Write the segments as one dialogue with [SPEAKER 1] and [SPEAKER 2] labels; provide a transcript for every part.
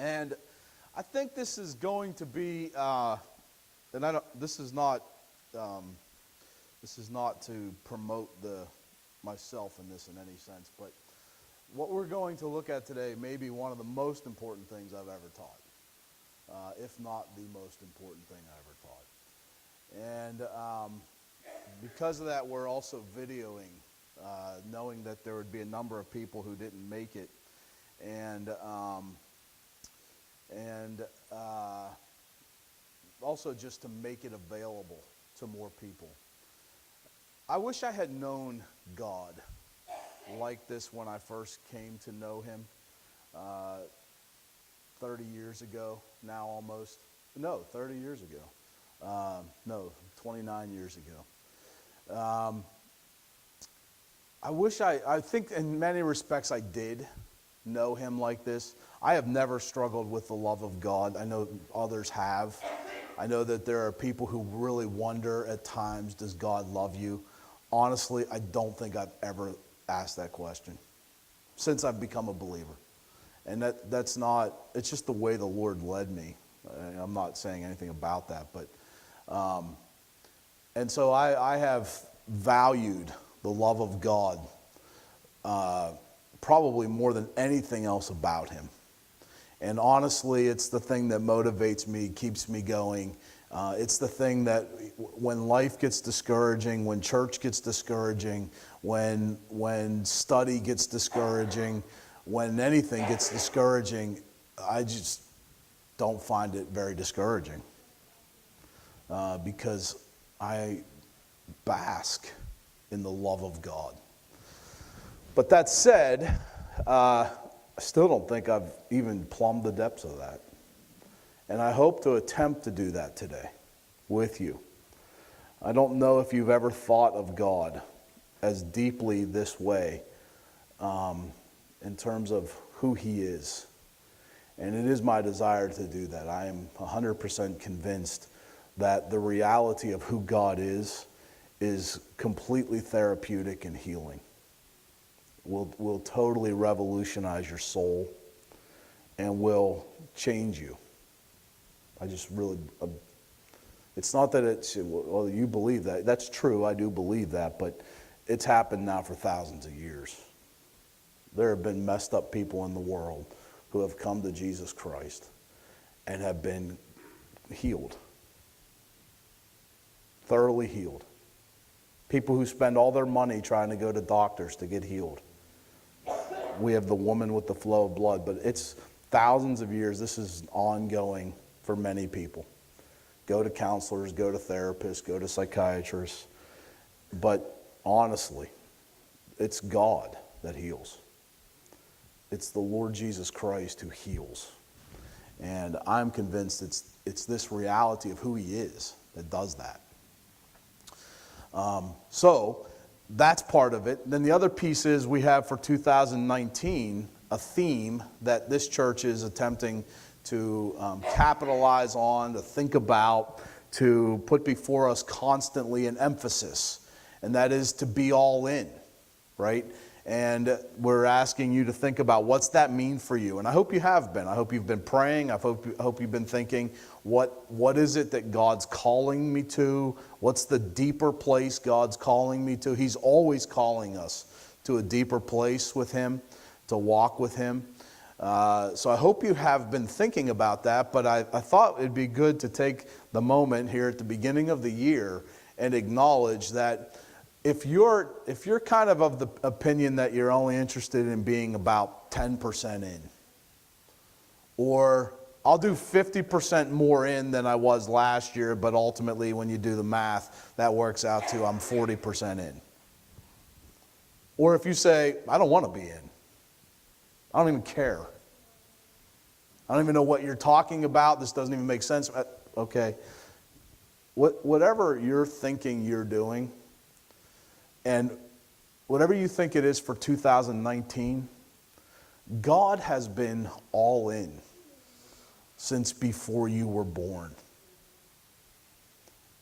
[SPEAKER 1] And I think this is going to be, this is not to promote myself in this in any sense, but what we're going to look at today may be one of the most important things I've ever taught, if not the most important thing I ever taught. And because of that, we're also videoing, knowing that there would be a number of people who didn't make it, and also just to make it available to more people. I wish I had known God like this when I first came to know him 30 years ago, now almost. No, 30 years ago. No, 29 years ago. I think in many respects I did know him like this. I have never struggled with the love of God. I know others have. I know that there are people who really wonder at times, does God love you? Honestly, I don't think I've ever asked that question since I've become a believer. And that's not, it's just the way the Lord led me. I'm not saying anything about that, but, and so I have valued the love of God probably more than anything else about him. And honestly, it's the thing that motivates me, keeps me going. It's the thing that when life gets discouraging, when church gets discouraging, when study gets discouraging, when anything gets discouraging, I just don't find it very discouraging because I bask in the love of God. But that said, I still don't think I've even plumbed the depths of that. And I hope to attempt to do that today with you. I don't know if you've ever thought of God as deeply this way in terms of who he is. And it is my desire to do that. I am 100% convinced that the reality of who God is completely therapeutic and healing. Will totally revolutionize your soul and will change you. I just really, it's not that it's, well, you believe that. That's true, I do believe that, but it's happened now for thousands of years. There have been messed up people in the world who have come to Jesus Christ and have been healed. Thoroughly healed. People who spend all their money trying to go to doctors to get healed. We have the woman with the flow of blood, but it's thousands of years. This is ongoing for many people. Go to counselors, go to therapists, go to psychiatrists. But honestly, it's God that heals. It's the Lord Jesus Christ who heals. And I'm convinced it's this reality of who he is that does that. So that's part of it. Then the other piece is we have for 2019 a theme that this church is attempting to capitalize on, to think about, to put before us constantly an emphasis. And that is to be all in, right? And we're asking you to think about what's that mean for you. And I hope you have been. I hope you've been praying. I hope you've been thinking, what is it that God's calling me to? What's the deeper place God's calling me to? He's always calling us to a deeper place with him, to walk with him. So I hope you have been thinking about that, but I thought it'd be good to take the moment here at the beginning of the year and acknowledge that if you're kind of the opinion that you're only interested in being about 10% in, or I'll do 50% more in than I was last year, but ultimately when you do the math, that works out to I'm 40% in. Or if you say, I don't want to be in. I don't even care. I don't even know what you're talking about. This doesn't even make sense. Okay. Whatever you're thinking you're doing, and whatever you think it is for 2019, God has been all in since before you were born.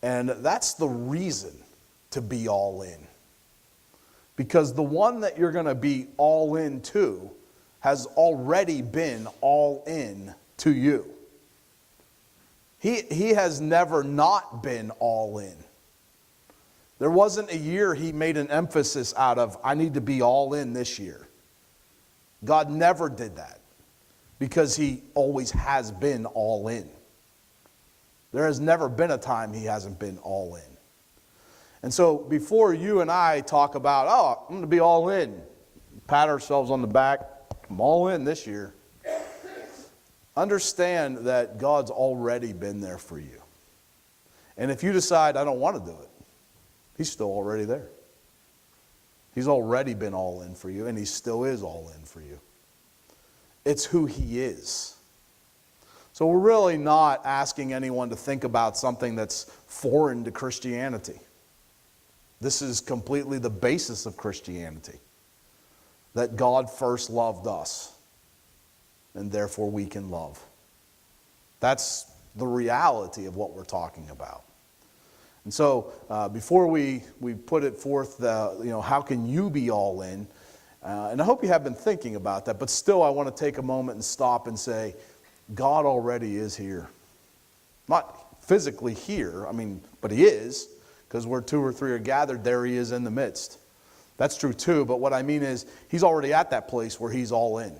[SPEAKER 1] And that's the reason to be all in. Because the one that you're going to be all in to has already been all in to you. He has never not been all in. There wasn't a year he made an emphasis out of, I need to be all in this year. God never did that because he always has been all in. There has never been a time he hasn't been all in. And so before you and I talk about, oh, I'm going to be all in, pat ourselves on the back, I'm all in this year. Understand that God's already been there for you. And if you decide, I don't want to do it, he's still already there. He's already been all in for you, and he still is all in for you. It's who he is. So we're really not asking anyone to think about something that's foreign to Christianity. This is completely the basis of Christianity. That God first loved us, and therefore we can love. That's the reality of what we're talking about. And so before we put it forth, how can you be all in? And I hope you have been thinking about that, but still I want to take a moment and stop and say, God already is here. Not physically here, but he is, because where two or three are gathered, there he is in the midst. That's true too, but what I mean is, he's already at that place where he's all in.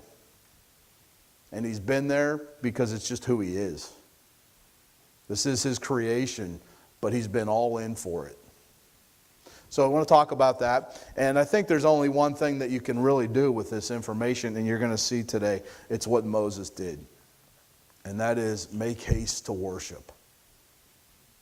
[SPEAKER 1] And he's been there because it's just who he is. This is his creation, but he's been all in for it. So I want to talk about that. And I think there's only one thing that you can really do with this information, and you're going to see today. It's what Moses did. And that is make haste to worship.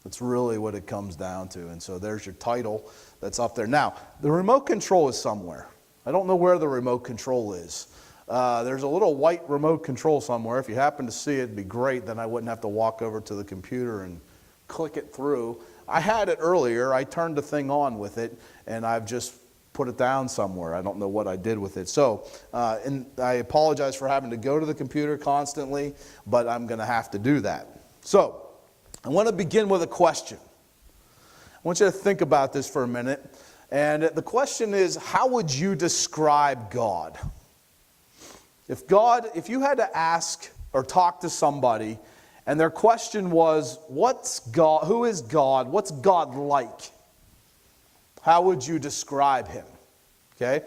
[SPEAKER 1] That's really what it comes down to. And so there's your title that's up there. Now, the remote control is somewhere. I don't know where the remote control is. There's a little white remote control somewhere. If you happen to see it, it'd be great. Then I wouldn't have to walk over to the computer and click it through. I had it earlier. I turned the thing on with it, and I've just put it down somewhere. I don't know what I did with it. So, and I apologize for having to go to the computer constantly, but I'm going to have to do that. So, I want to begin with a question. I want you to think about this for a minute. And the question is, how would you describe God? If you had to ask or talk to somebody, and their question was, what's God? Who is God? What's God like? How would you describe him? Okay?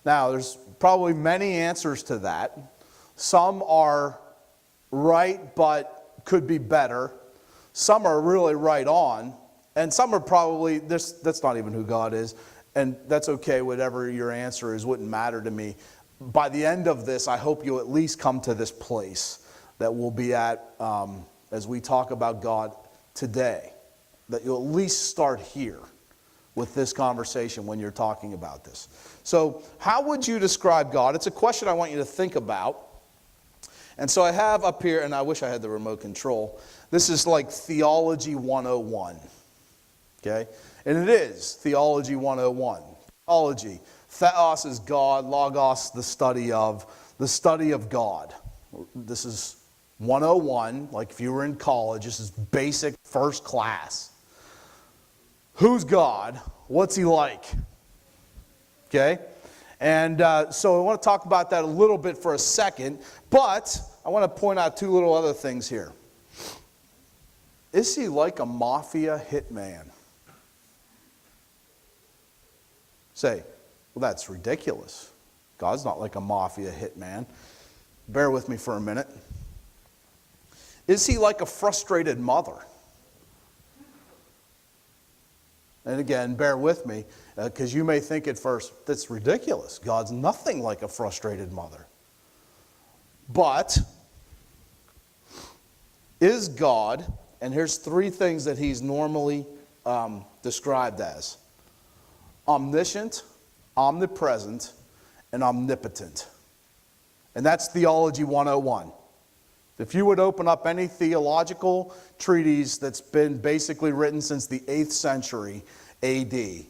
[SPEAKER 1] Now, there's probably many answers to that. Some are right, but could be better. Some are really right on. And some are probably, that's not even who God is. And that's okay, whatever your answer is, wouldn't matter to me. By the end of this, I hope you'll at least come to this place that we'll be at as we talk about God today. That you'll at least start here with this conversation when you're talking about this. So, how would you describe God? It's a question I want you to think about. And so I have up here, and I wish I had the remote control. This is like Theology 101. Okay? And it is Theology 101. Theology. Theos is God, logos the study of God. This is 101, like if you were in college, this is basic first class. Who's God? What's he like? Okay? And so I want to talk about that a little bit for a second, but I want to point out two little other things here. Is he like a mafia hitman? Say, well, that's ridiculous. God's not like a mafia hitman. Bear with me for a minute. Is he like a frustrated mother? And again, bear with me, because you may think at first, that's ridiculous. God's nothing like a frustrated mother. But, is God, and here's three things that he's normally described as: omniscient, omnipresent, and omnipotent. And that's Theology 101. If you would open up any theological treatise that's been basically written since the 8th century AD,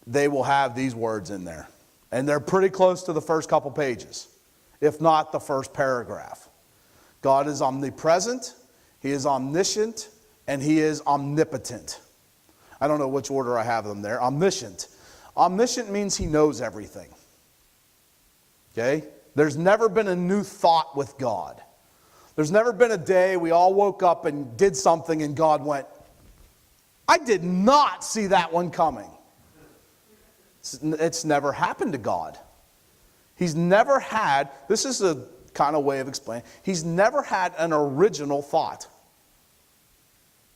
[SPEAKER 1] they will have these words in there. And they're pretty close to the first couple pages, if not the first paragraph. God is omnipresent, he is omniscient, and he is omnipotent. I don't know which order I have them there. Omniscient. Omniscient means he knows everything. Okay? There's never been a new thought with God. There's never been a day we all woke up and did something and God went, I did not see that one coming. It's never happened to God. He's never had, this is a kind of way of explaining, he's never had an original thought.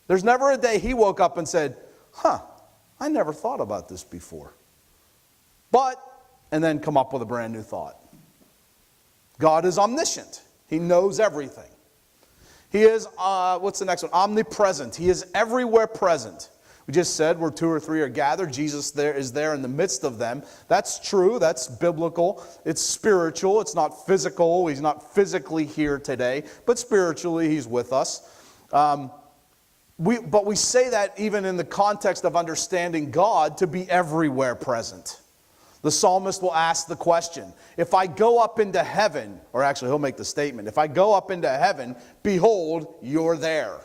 [SPEAKER 1] There's never a day he woke up and said, I never thought about this before. And then come up with a brand new thought. God is omniscient. He knows everything. He is, what's the next one? Omnipresent. He is everywhere present. We just said where two or three are gathered, Jesus is there in the midst of them. That's true. That's biblical. It's spiritual. It's not physical. He's not physically here today, but spiritually he's with us. But we say that even in the context of understanding God to be everywhere present. The psalmist will ask the question, if I go up into heaven, or actually he'll make the statement, if I go up into heaven, behold, you're there.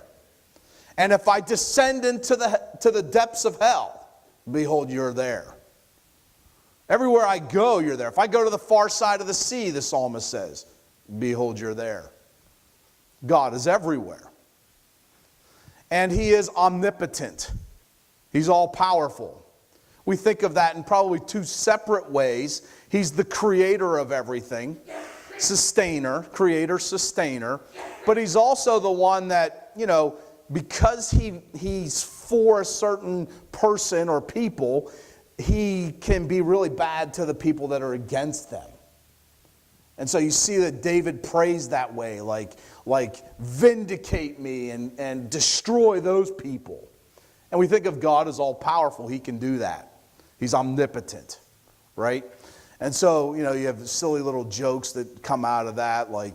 [SPEAKER 1] And if I descend into the depths of hell, behold, you're there. Everywhere I go, you're there. If I go to the far side of the sea, the psalmist says, behold, you're there. God is everywhere. And he is omnipotent. He's all-powerful. We think of that in probably two separate ways. He's the creator of everything, sustainer, creator, sustainer. But he's also the one that, because he's for a certain person or people, he can be really bad to the people that are against them. And so you see that David prays that way, like vindicate me and destroy those people. And we think of God as all-powerful. He can do that. He's omnipotent, right? And so, you have silly little jokes that come out of that, like,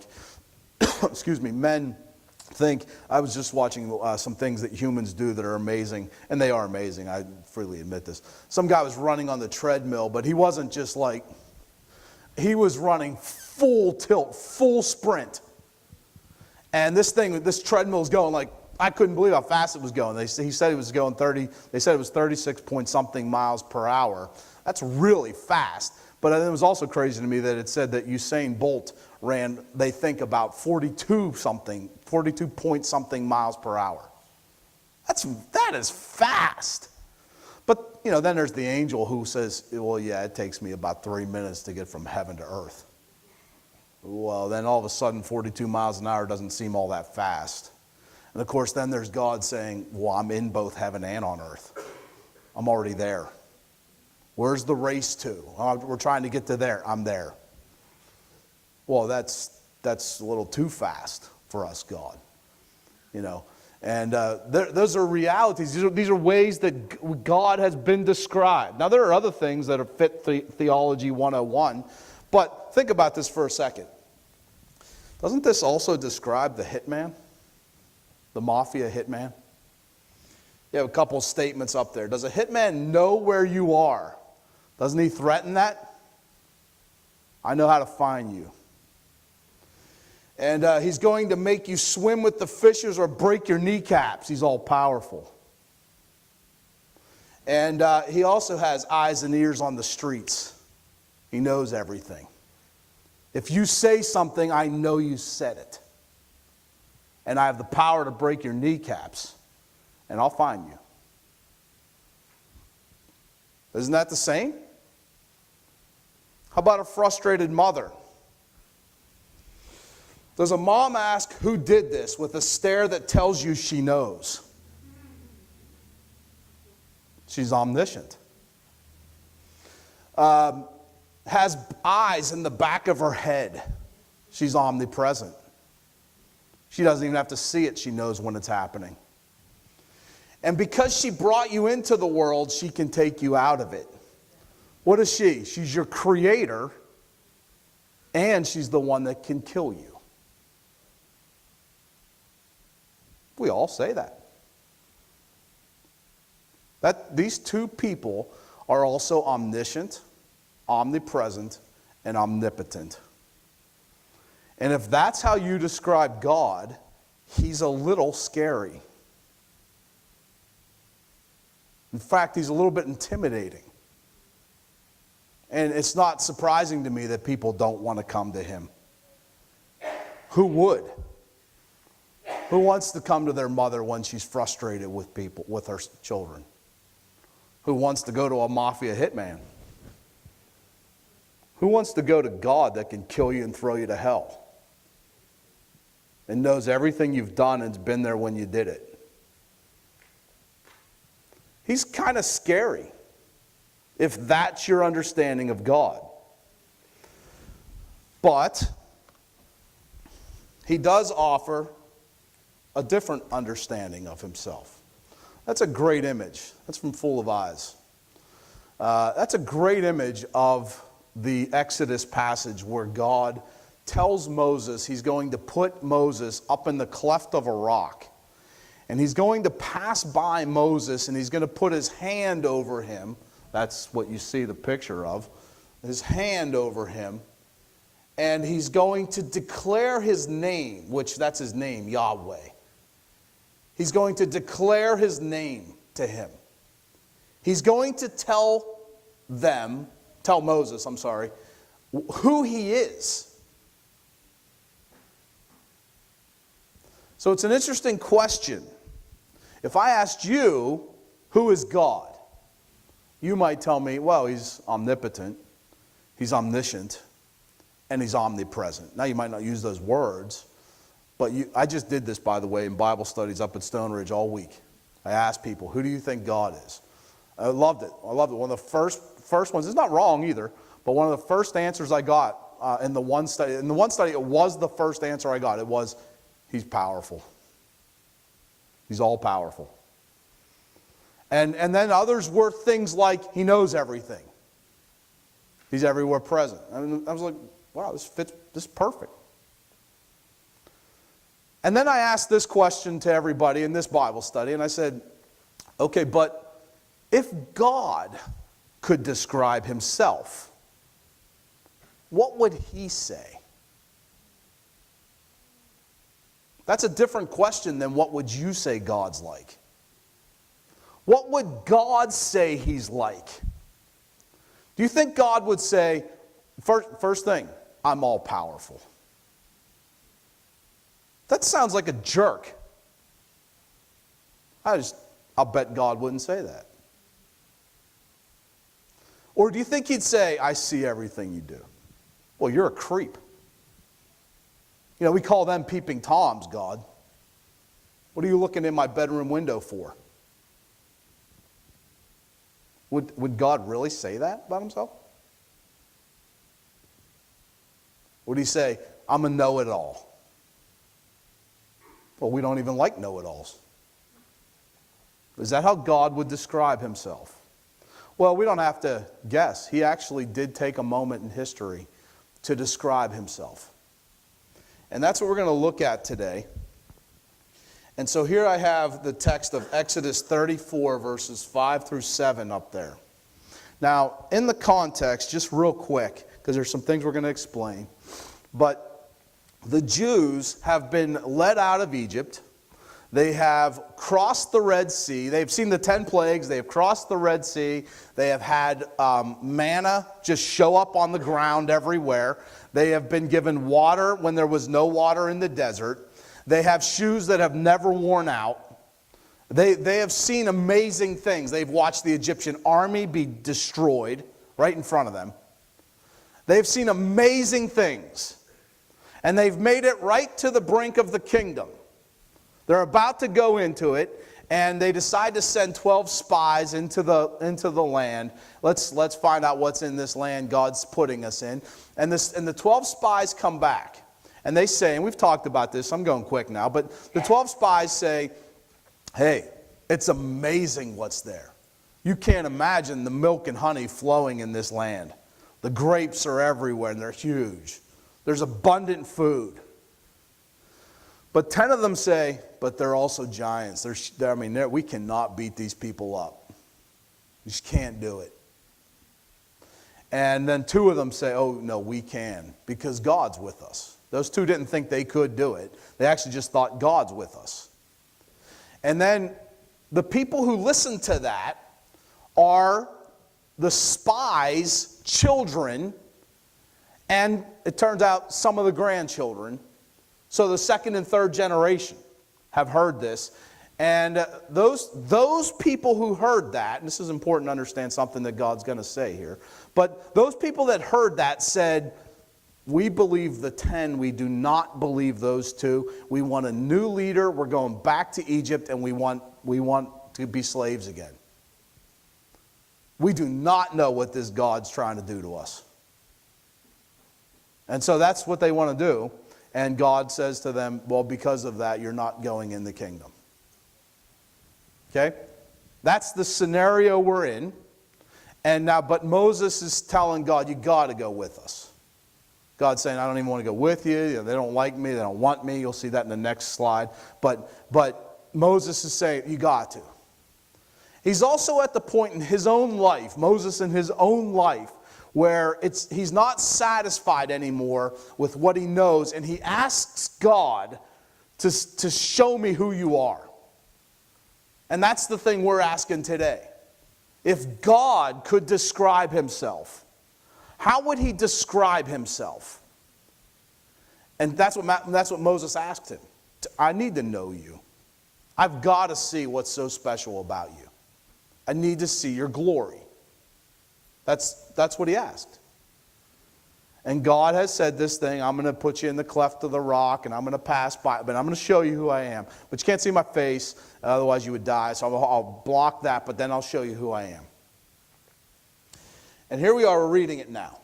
[SPEAKER 1] men think, I was just watching some things that humans do that are amazing, and they are amazing, I freely admit this. Some guy was running on the treadmill, but he wasn't just he was running full tilt, full sprint. And this treadmill is going I couldn't believe how fast it was going. He said it was going 30, they said it was 36 point something miles per hour. That's really fast. But it was also crazy to me that it said that Usain Bolt ran, they think, about 42 point something miles per hour. That is fast. But, then there's the angel who says, well, yeah, it takes me about 3 minutes to get from heaven to earth. Well, then all of a sudden 42 miles an hour doesn't seem all that fast. And of course, then there's God saying, well, I'm in both heaven and on earth. I'm already there. Where's the race to? We're trying to get to there. I'm there. Well, that's a little too fast for us, God. And those are realities. These are ways that God has been described. Now, there are other things that are fit Theology 101. But think about this for a second. Doesn't this also describe the hitman? The mafia hitman? You have a couple of statements up there. Does a hitman know where you are? Doesn't he threaten that? I know how to find you. And he's going to make you swim with the fishes or break your kneecaps. He's all powerful. And he also has eyes and ears on the streets. He knows everything. If you say something, I know you said it. And I have the power to break your kneecaps, and I'll find you. Isn't that the same? How about a frustrated mother? Does a mom ask who did this with a stare that tells you she knows? She's omniscient. Has eyes in the back of her head. She's omnipresent. She doesn't even have to see it. She knows when it's happening. And because she brought you into the world, she can take you out of it. What is she? She's your creator, and she's the one that can kill you. We all say that. These two people are also omniscient, omnipresent, and omnipotent. And if that's how you describe God, he's a little scary. In fact, he's a little bit intimidating. And it's not surprising to me that people don't want to come to him. Who would? Who wants to come to their mother when she's frustrated with people, with her children? Who wants to go to a mafia hitman? Who wants to go to God that can kill you and throw you to hell? And knows everything you've done and's been there when you did it. He's kind of scary if that's your understanding of God. But he does offer a different understanding of himself. That's a great image. That's from Full of Eyes. That's a great image of the Exodus passage where God tells Moses he's going to put Moses up in the cleft of a rock. And he's going to pass by Moses and he's going to put his hand over him. That's what you see the picture of. His hand over him. And he's going to declare his name, which that's his name, Yahweh. He's going to declare his name to him. He's going to tell Moses, who he is. So it's an interesting question. If I asked you, who is God? You might tell me, well, he's omnipotent, he's omniscient, and he's omnipresent. Now you might not use those words, but I just did this, by the way, in Bible studies up at Stone Ridge all week. I asked people, who do you think God is? I loved it. One of the first ones, it's not wrong either, but one of the first answers I got in the one study, it was the first answer I got. It was, he's powerful. He's all powerful. And then others were things like, he knows everything. He's everywhere present. And I was like, wow, this is perfect. And then I asked this question to everybody in this Bible study, and I said, okay, but if God could describe himself, what would he say? That's a different question than what would you say God's like. What would God say he's like? Do you think God would say, first thing, I'm all powerful? That sounds like a jerk. I'll bet God wouldn't say that. Or do you think he'd say, I see everything you do? Well, you're a creep. You know, we call them peeping Toms, God. What are you looking in my bedroom window for? Would God really say that about himself? Would he say, I'm a know-it-all? Well, we don't even like know-it-alls. Is that how God would describe himself? Well, we don't have to guess. He actually did take a moment in history to describe himself. And that's what we're going to look at today. And so here I have the text of Exodus 34, verses 5 through 7 up there. Now, in the context, just real quick, because there's some things we're going to explain, but the Jews have been led out of Egypt. They have crossed the Red Sea. They've seen the 10 plagues. They have crossed the Red Sea. They have had manna just show up on the ground everywhere. They have been given water when there was no water in the desert. They have shoes that have never worn out. They have seen amazing things. They've watched the Egyptian army be destroyed right in front of them. They've seen amazing things. And they've made it right to the brink of the kingdom. They're about to go into it, and they decide to send 12 spies into the land. Let's find out what's in this land God's putting us in. And the 12 spies come back. And they say, and we've talked about this, I'm going quick now, but the 12 spies say, hey, it's amazing what's there. You can't imagine the milk and honey flowing in this land. The grapes are everywhere, and they're huge. There's abundant food. But 10 of them say, but they're also giants. We cannot beat these people up. We just can't do it. And then 2 of them say, oh, no, we can, because God's with us. Those 2 didn't think they could do it. They actually just thought God's with us. And then the people who listen to that are the spies' children, and it turns out some of the grandchildren. So the 2nd and 3rd generation. have heard this. And those people who heard that, and this is important to understand something that God's going to say here, but those people that heard that said, we believe the 10, we do not believe those 2. We want a new leader, we're going back to Egypt, and we want to be slaves again. We do not know what this God's trying to do to us. And so that's what they want to do. And God says to them, well, because of that, you're not going in the kingdom. Okay? That's the scenario we're in. And now, but Moses is telling God, you got to go with us. God's saying, I don't even want to go with you. They don't like me. They don't want me. You'll see that in the next slide. But Moses is saying, you got to. He's also at the point in his own life, Moses in his own life, where he's not satisfied anymore with what he knows, and he asks God to show me who you are. And that's the thing we're asking today. If God could describe himself, how would he describe himself? And that's what Moses asked him. I need to know you. I've got to see what's so special about you. I need to see your glory. That's what he asked. And God has said this thing, I'm going to put you in the cleft of the rock, and I'm going to pass by, but I'm going to show you who I am. But you can't see my face, otherwise you would die, so I'll block that, but then I'll show you who I am. And here we are, we're reading it now.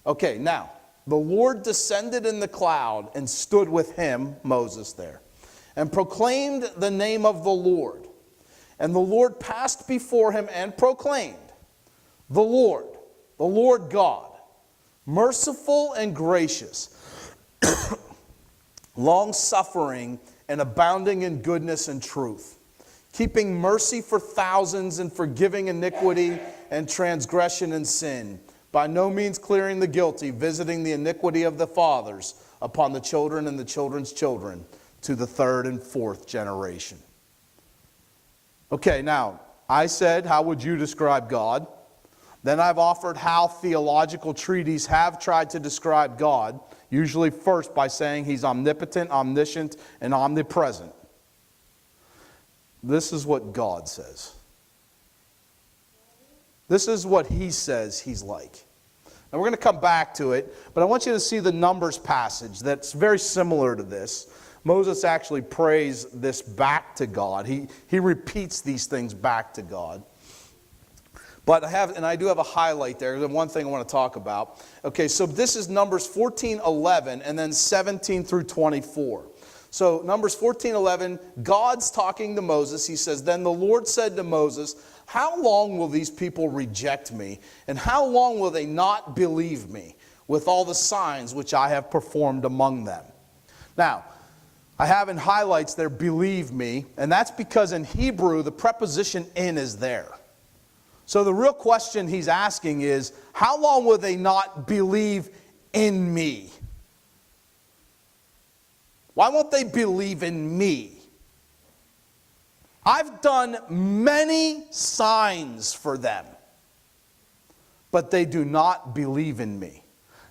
[SPEAKER 1] Okay, now, the Lord descended in the cloud and stood with him, Moses there, and proclaimed the name of the Lord. And the Lord passed before him and proclaimed, the Lord God, merciful and gracious, long-suffering and abounding in goodness and truth, keeping mercy for thousands and forgiving iniquity and transgression and sin, by no means clearing the guilty, visiting the iniquity of the fathers upon the children and the children's children, to the 3rd and 4th generation. Okay, now, I said, how would you describe God? Then I've offered how theological treatises have tried to describe God, usually first by saying he's omnipotent, omniscient, and omnipresent. This is what God says. This is what he says he's like. And we're going to come back to it, but I want you to see the Numbers passage that's very similar to this. Moses actually prays this back to God. He repeats these things back to God. But I do have a highlight there. The one thing I want to talk about. Okay, so this is Numbers 14:11 and then 17 through 24. So Numbers 14:11, God's talking to Moses. He says, then the Lord said to Moses, how long will these people reject me? And how long will they not believe me with all the signs which I have performed among them? Now, I have in highlights there, believe me, and that's because in Hebrew, the preposition in is there. So the real question he's asking is, how long will they not believe in me? Why won't they believe in me? I've done many signs for them, but they do not believe in me.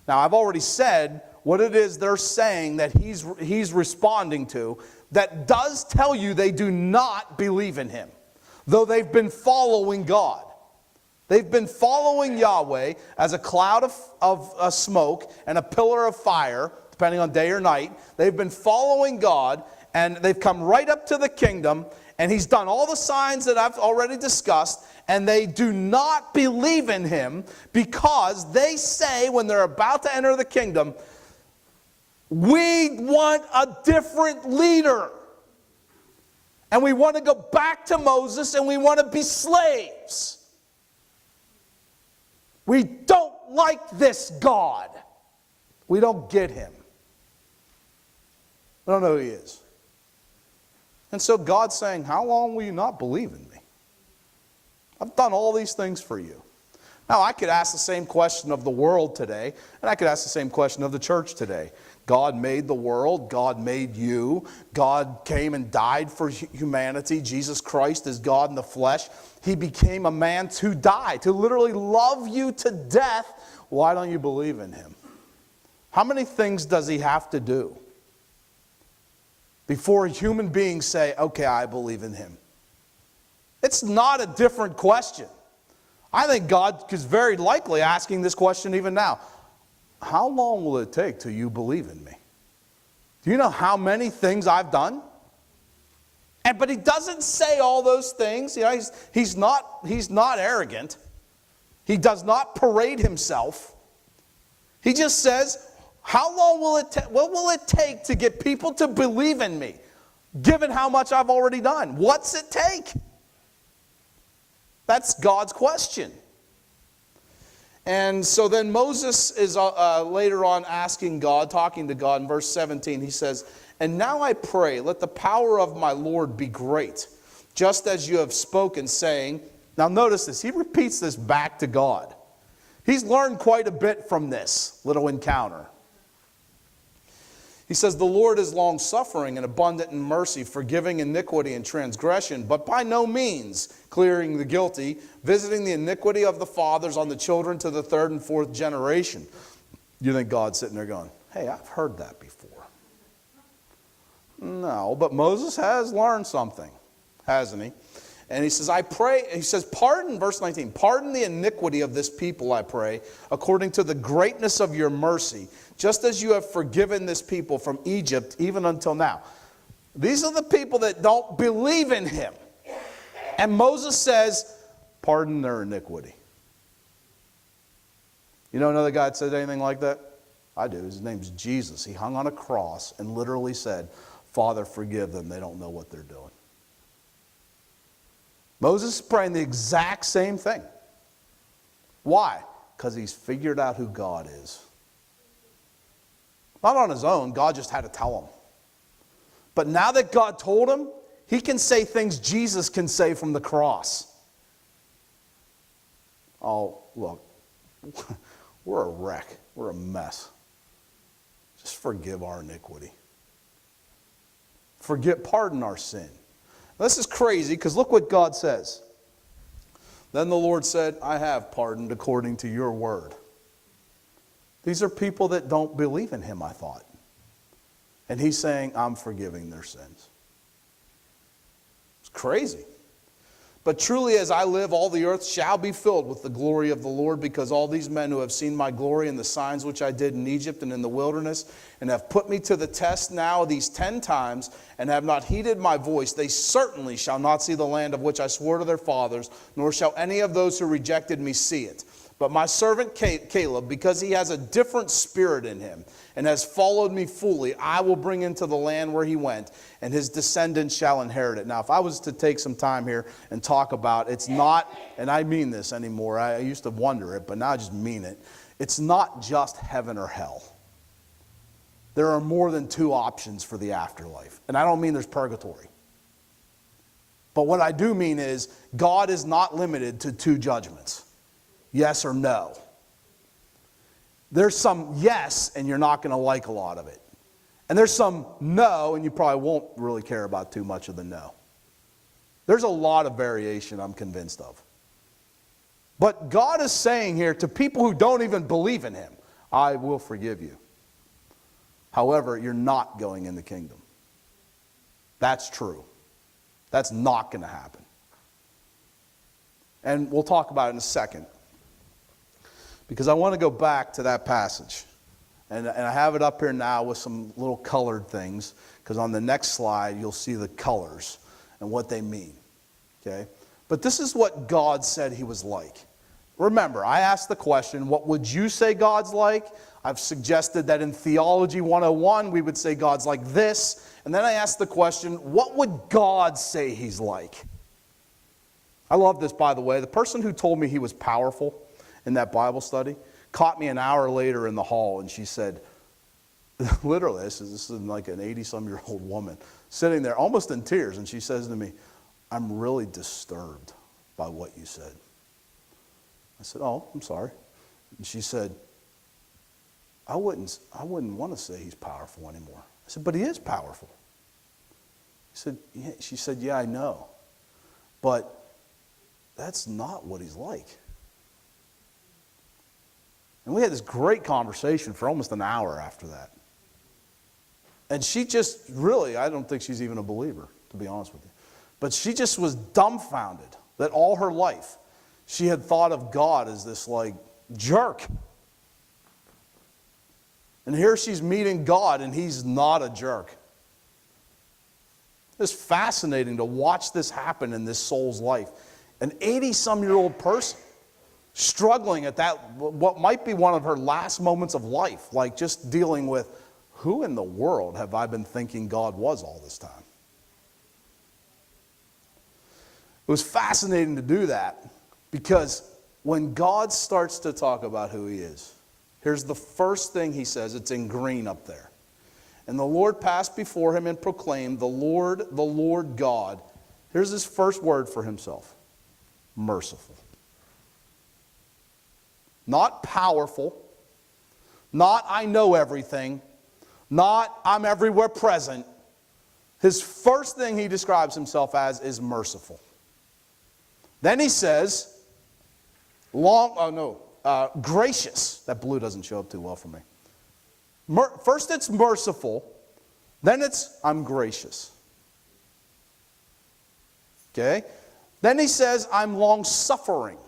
[SPEAKER 1] Now, I've already said what it is they're saying that he's responding to that does tell you they do not believe in him, though they've been following God. They've been following Yahweh as a cloud of smoke and a pillar of fire, depending on day or night. They've been following God, and they've come right up to the kingdom, and he's done all the signs that I've already discussed, and they do not believe in him because they say when they're about to enter the kingdom, we want a different leader. And we want to go back to Moses, and we want to be slaves. We don't like this God. We don't get him. We don't know who he is. And so God's saying, how long will you not believe in me? I've done all these things for you. Now, I could ask the same question of the world today, and I could ask the same question of the church today. God made the world. God made you. God came and died for humanity. Jesus Christ is God in the flesh. He became a man to die, to literally love you to death. Why don't you believe in him? How many things does he have to do? before human beings say, okay, I believe in him? It's not a different question. I think God is very likely asking this question even now. How long will it take till you believe in me? Do you know how many things I've done? But he doesn't say all those things. You know, he's not arrogant. He does not parade himself. He just says, how long will it take? What will it take to get people to believe in me, given how much I've already done? What's it take? That's God's question. And so then Moses is later on asking God, talking to God in verse 17. He says, and now I pray, let the power of my Lord be great, just as you have spoken, saying. Now notice this. He repeats this back to God. He's learned quite a bit from this little encounter. He says, the Lord is long-suffering and abundant in mercy, forgiving iniquity and transgression, but by no means clearing the guilty, visiting the iniquity of the fathers on the children to the third and fourth generation. You think God's sitting there going, hey, I've heard that before. No, but Moses has learned something, hasn't he? And he says, I pray, he says, pardon, verse 19, pardon the iniquity of this people, I pray, according to the greatness of your mercy, just as you have forgiven this people from Egypt, even until now. These are the people that don't believe in him. And Moses says, pardon their iniquity. You know another guy that said anything like that? I do. His name's Jesus. He hung on a cross and literally said, Father, forgive them. They don't know what they're doing. Moses is praying the exact same thing. Why? Because he's figured out who God is. Not on his own. God just had to tell him. But now that God told him, he can say things Jesus can say from the cross. Oh, look, we're a wreck. We're a mess. Just forgive our iniquity. Pardon our sin. This is crazy because look what God says. Then the Lord said, I have pardoned according to your word. These are people that don't believe in him, I thought. And he's saying, I'm forgiving their sins. It's crazy. But truly as I live, all the earth shall be filled with the glory of the Lord, because all these men who have seen my glory and the signs which I did in Egypt and in the wilderness, and have put me to the test now these 10 times, and have not heeded my voice, they certainly shall not see the land of which I swore to their fathers, nor shall any of those who rejected me see it. But my servant Caleb, because he has a different spirit in him, and has followed me fully, I will bring into the land where he went, and his descendants shall inherit it. Now, if I was to take some time here and talk about, it's not, and I mean this anymore, I used to wonder it, but now I just mean it. It's not just heaven or hell. There are more than 2 options for the afterlife. And I don't mean there's purgatory. But what I do mean is, God is not limited to 2 judgments. Yes or no. There's some yes, and you're not going to like a lot of it. And there's some no, and you probably won't really care about too much of the no. There's a lot of variation, I'm convinced of. But God is saying here to people who don't even believe in him, I will forgive you. However, you're not going in the kingdom. That's true. That's not going to happen. And we'll talk about it in a second. Because I want to go back to that passage. And I have it up here now with some little colored things. Because on the next slide, you'll see the colors and what they mean. Okay? But this is what God said he was like. Remember, I asked the question, what would you say God's like? I've suggested that in Theology 101, we would say God's like this. And then I asked the question, what would God say he's like? I love this, by the way. The person who told me he was powerful in that Bible study caught me an hour later in the hall, and she said, literally, this is like an 80-some-year-old woman sitting there almost in tears, and she says to me, I'm really disturbed by what you said. I said, oh, I'm sorry. And she said, I wouldn't want to say he's powerful anymore. I said, but he is powerful. She said, yeah, I know. But that's not what he's like. And we had this great conversation for almost an hour after that. And she just really, I don't think she's even a believer, to be honest with you. But she just was dumbfounded that all her life she had thought of God as this like jerk. And here she's meeting God and he's not a jerk. It's fascinating to watch this happen in this soul's life. An 80-some-year-old person struggling at that, what might be one of her last moments of life, like just dealing with, who in the world have I been thinking God was all this time? It was fascinating to do that because when God starts to talk about who he is, here's the first thing he says. It's in green up there. And the Lord passed before him and proclaimed, the Lord God. Here's his first word for himself. Merciful. Not powerful. Not I know everything. Not I'm everywhere present. His first thing he describes himself as is merciful. Then he says, gracious. That blue doesn't show up too well for me. First it's merciful, then it's I'm gracious. Okay? Then he says I'm long-suffering.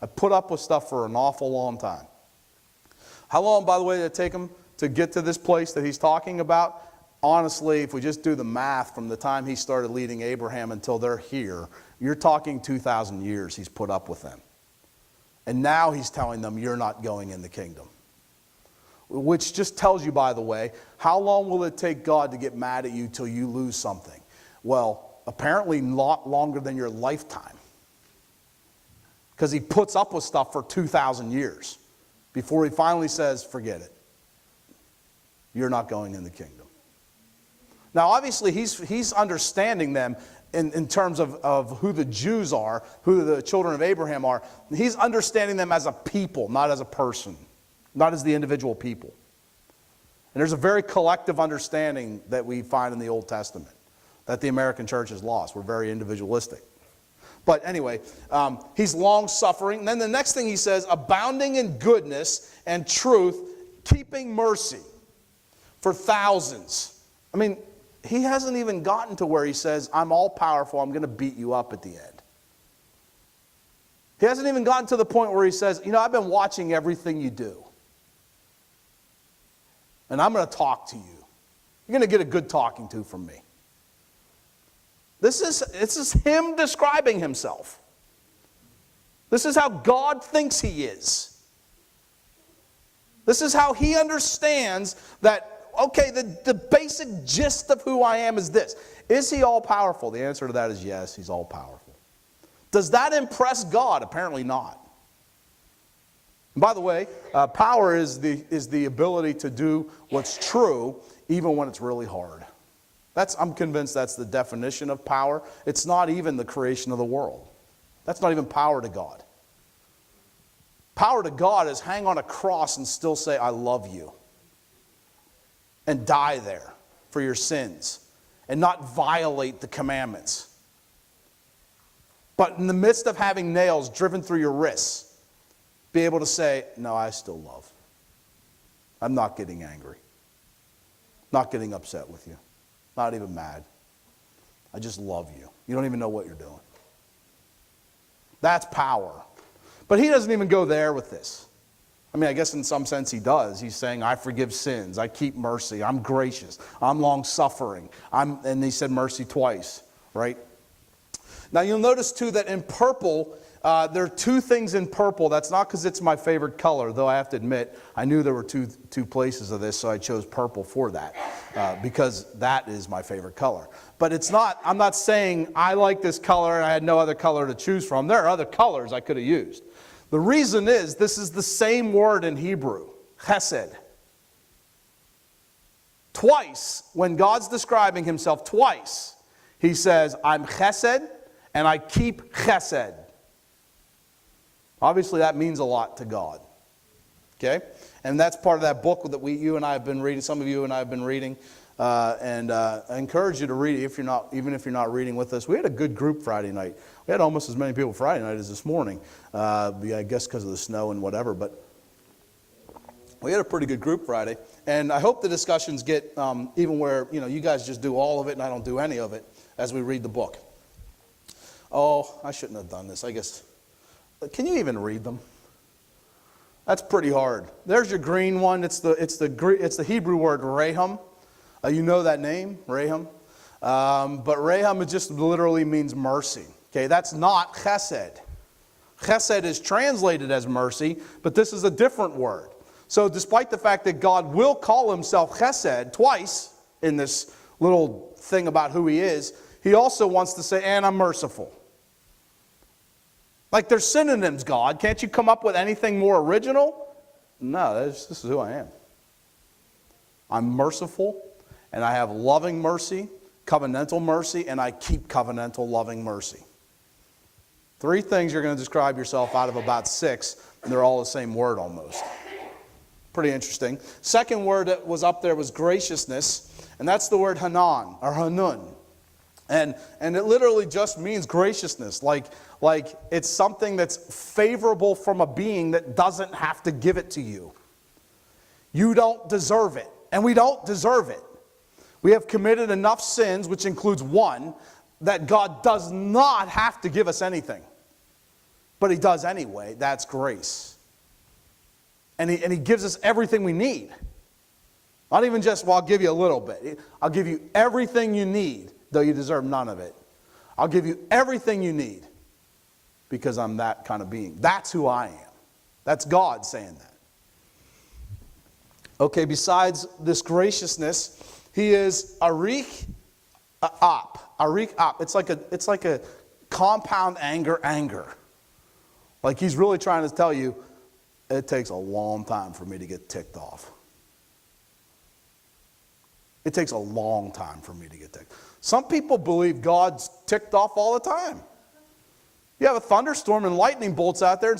[SPEAKER 1] I put up with stuff for an awful long time. How long, by the way, did it take him to get to this place that he's talking about? Honestly, if we just do the math from the time he started leading Abraham until they're here, you're talking 2,000 years he's put up with them. And now he's telling them, you're not going in the kingdom. Which just tells you, by the way, how long will it take God to get mad at you till you lose something? Well, apparently not longer than your lifetime. Because he puts up with stuff for 2,000 years before he finally says, forget it. You're not going in the kingdom. Now, obviously, he's understanding them in terms of who the Jews are, who the children of Abraham are. He's understanding them as a people, not as a person, not as the individual people. And there's a very collective understanding that we find in the Old Testament that the American church has lost. We're very individualistic. But anyway, he's long-suffering. And then the next thing he says, abounding in goodness and truth, keeping mercy for thousands. I mean, he hasn't even gotten to where he says, I'm all-powerful, I'm going to beat you up at the end. He hasn't even gotten to the point where he says, I've been watching everything you do. And I'm going to talk to you. You're going to get a good talking to from me. This is him describing himself. This is how God thinks he is. This is how he understands that, okay, the basic gist of who I am is this. Is he all-powerful? The answer to that is yes, he's all-powerful. Does that impress God? Apparently not. And by the way, power is the ability to do what's true even when it's really hard. I'm convinced that's the definition of power. It's not even the creation of the world. That's not even power to God. Power to God is hang on a cross and still say, I love you. And die there for your sins. And not violate the commandments. But in the midst of having nails driven through your wrists, be able to say, no, I still love. I'm not getting angry. Not getting upset with you. Not even mad. I just love you. You don't even know what you're doing. That's power. But he doesn't even go there with this. I mean, I guess in some sense he does. He's saying, I forgive sins. I keep mercy. I'm gracious. I'm long-suffering. And he said mercy twice, right? Now you'll notice too that in purple, there are two things in purple. That's not because it's my favorite color, though I have to admit, I knew there were two places of this, so I chose purple for that. Because that is my favorite color. But it's not, I'm not saying I like this color and I had no other color to choose from. There are other colors I could have used. The reason is, this is the same word in Hebrew, chesed. Twice, when God's describing himself, twice, he says, I'm chesed and I keep chesed. Obviously that means a lot to God. Okay? And that's part of that book that you and I have been reading, some of you and I have been reading. I encourage you to read it even if you're not reading with us. We had a good group Friday night. We had almost as many people Friday night as this morning. I guess because of the snow and whatever, but we had a pretty good group Friday. And I hope the discussions get even where, you guys just do all of it and I don't do any of it as we read the book. Oh, I shouldn't have done this. I guess, can you even read them? That's pretty hard. There's your green one. It's the Hebrew word Raham. You know that name, Raham. But Raham, it just literally means mercy. Okay, that's not chesed. Chesed is translated as mercy, but this is a different word. So despite the fact that God will call himself chesed twice in this little thing about who he is, he also wants to say, and I'm merciful. Like there's synonyms, God. Can't you come up with anything more original? No, this is who I am. I'm merciful, and I have loving mercy, covenantal mercy, and I keep covenantal loving mercy. 3 things you're going to describe yourself out of about 6, and they're all the same word almost. Pretty interesting. Second word that was up there was graciousness, and that's the word Hanan, or Hanun. And it literally just means graciousness, like it's something that's favorable from a being that doesn't have to give it to you. You don't deserve it, and we don't deserve it. We have committed enough sins, which includes one, that God does not have to give us anything. But he does anyway. That's grace. And he gives us everything we need. Not even just, well, I'll give you a little bit. I'll give you everything you need, though you deserve none of it. I'll give you everything you need because I'm that kind of being. That's who I am. That's God saying that. Okay, besides this graciousness, he is Arich Ap. Arich Ap. It's like a compound anger. Like he's really trying to tell you, it takes a long time for me to get ticked off. It takes a long time for me to get ticked. Some people believe God's ticked off all the time. You have a thunderstorm and lightning bolts out there,